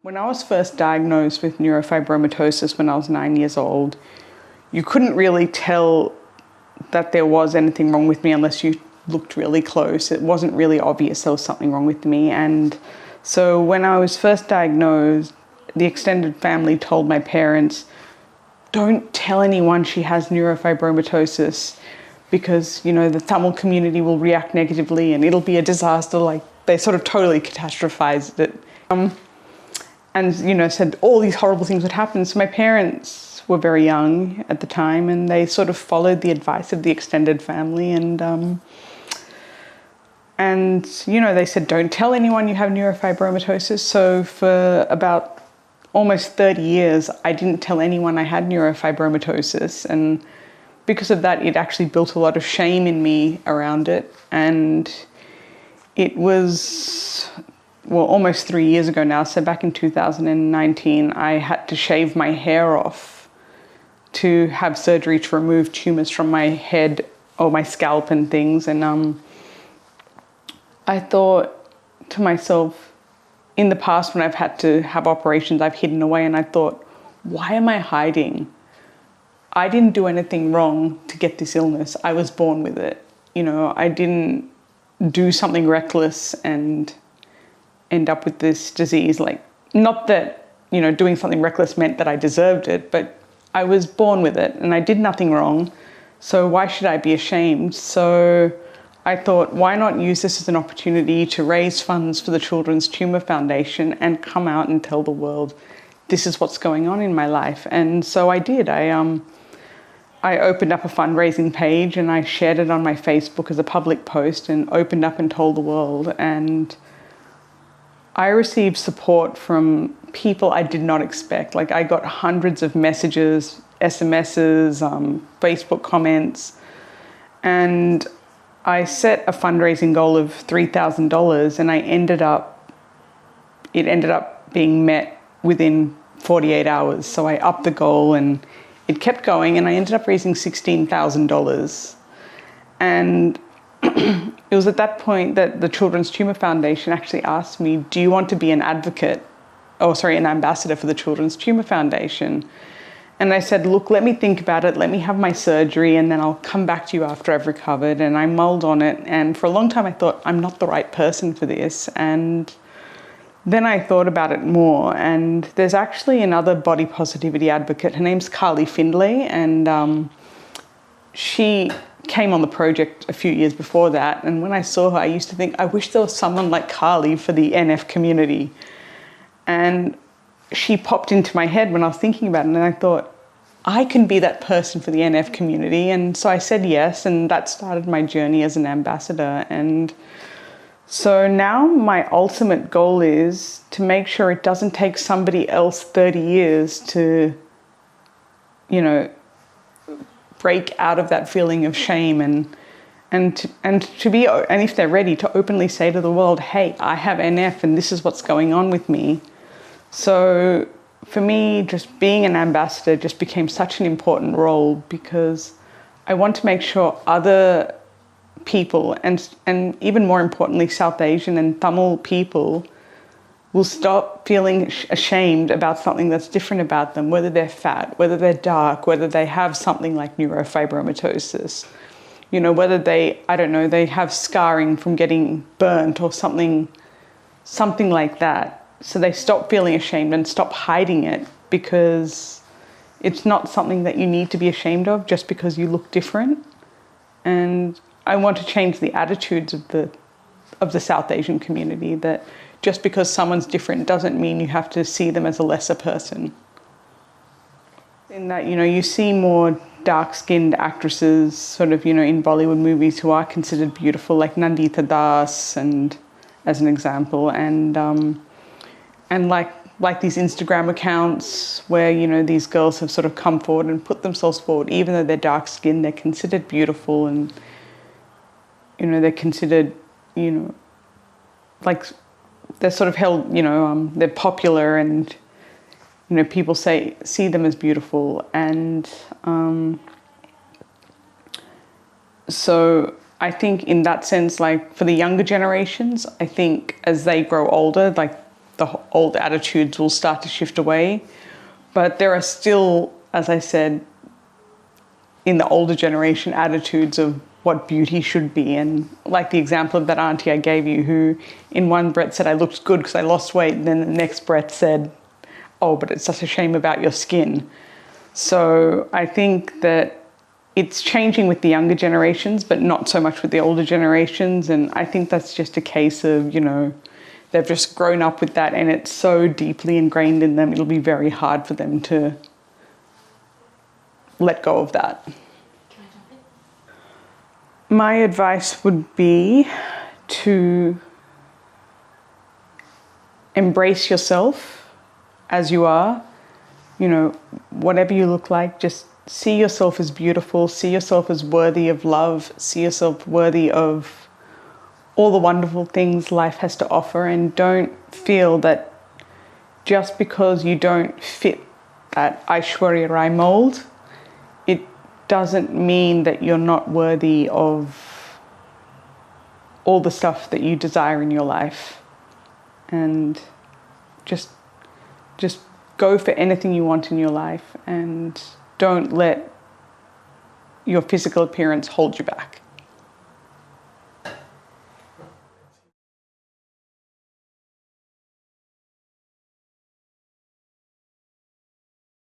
When I was first diagnosed with neurofibromatosis when I was 9 years old, you couldn't really tell that there was anything wrong with me unless you looked really close. It wasn't really obvious there was something wrong with me. And so when I was first diagnosed, the extended family told my parents, don't tell anyone she has neurofibromatosis because, you know, the Tamil community will react negatively and it'll be a disaster. Like, they sort of totally catastrophized it. And, you know, said all these horrible things would happen. So my parents were very young at the time and they sort of followed the advice of the extended family and you know, they said, don't tell anyone you have neurofibromatosis. So for about almost 30 years, I didn't tell anyone I had neurofibromatosis. And because of that, it actually built a lot of shame in me around it. And it was, well, almost 3 years ago now. So back in 2019, I had to shave my hair off to have surgery to remove tumours from my head or my scalp and things. And I thought to myself, in the past when I've had to have operations, I've hidden away, and I thought, why am I hiding? I didn't do anything wrong to get this illness. I was born with it. You know, I didn't do something reckless and end up with this disease. Like, not that, you know, doing something reckless meant that I deserved it, but I was born with it and I did nothing wrong. So why should I be ashamed? So I thought, why not use this as an opportunity to raise funds for the Children's Tumour Foundation and come out and tell the world, this is what's going on in my life. And so I did. I opened up a fundraising page and I shared it on my Facebook as a public post and opened up and told the world. And I received support from people I did not expect. Like, I got hundreds of messages, SMSs, Facebook comments, and I set a fundraising goal of $3,000 and it ended up being met within 48 hours. So I upped the goal and it kept going and I ended up raising $16,000. And it was at that point that the Children's Tumour Foundation actually asked me, do you want to be an ambassador for the Children's Tumour Foundation? And I said, look, let me think about it. Let me have my surgery and then I'll come back to you after I've recovered. And I mulled on it. And for a long time, I thought, I'm not the right person for this. And then I thought about it more. And there's actually another body positivity advocate. Her name's Carly Findlay. And she came on the project a few years before that. And when I saw her, I used to think, I wish there was someone like Carly for the NF community. And she popped into my head when I was thinking about it, and I thought, I can be that person for the NF community. And so I said yes, and that started my journey as an ambassador. And so now my ultimate goal is to make sure it doesn't take somebody else 30 years to, you know, break out of that feeling of shame and if they're ready, to openly say to the world, hey, I have NF and this is what's going on with me. So for me, just being an ambassador just became such an important role because I want to make sure other people and even more importantly, South Asian and Tamil people will stop feeling ashamed about something that's different about them, whether they're fat, whether they're dark, whether they have something like neurofibromatosis, you know, whether they have scarring from getting burnt or something like that. So they stop feeling ashamed and stop hiding it, because it's not something that you need to be ashamed of just because you look different. And I want to change the attitudes of the South Asian community, that just because someone's different doesn't mean you have to see them as a lesser person. In that, you know, you see more dark-skinned actresses sort of, you know, in Bollywood movies who are considered beautiful, like Nandita Das, and as an example, and like these Instagram accounts where, you know, these girls have sort of come forward and put themselves forward. Even though they're dark-skinned, they're considered beautiful, and, you know, they're considered, you know, like they're sort of held, you know, they're popular, and, you know, people see them as beautiful. And so I think in that sense, like for the younger generations, I think as they grow older, like the old attitudes will start to shift away. But there are still, as I said, in the older generation, attitudes of what beauty should be. And like the example of that auntie I gave you, who in one breath said I looked good because I lost weight, and then the next breath said, oh, but it's such a shame about your skin. So I think that it's changing with the younger generations, but not so much with the older generations. And I think that's just a case of, they've just grown up with that and it's so deeply ingrained in them, it'll be very hard for them to let go of that. My advice would be to embrace yourself as you are. Whatever you look like, just see yourself as beautiful, see yourself as worthy of love, see yourself worthy of all the wonderful things life has to offer, and don't feel that just because you don't fit that Aishwarya Rai mold, it doesn't mean that you're not worthy of all the stuff that you desire in your life. And just go for anything you want in your life, and don't let your physical appearance hold you back.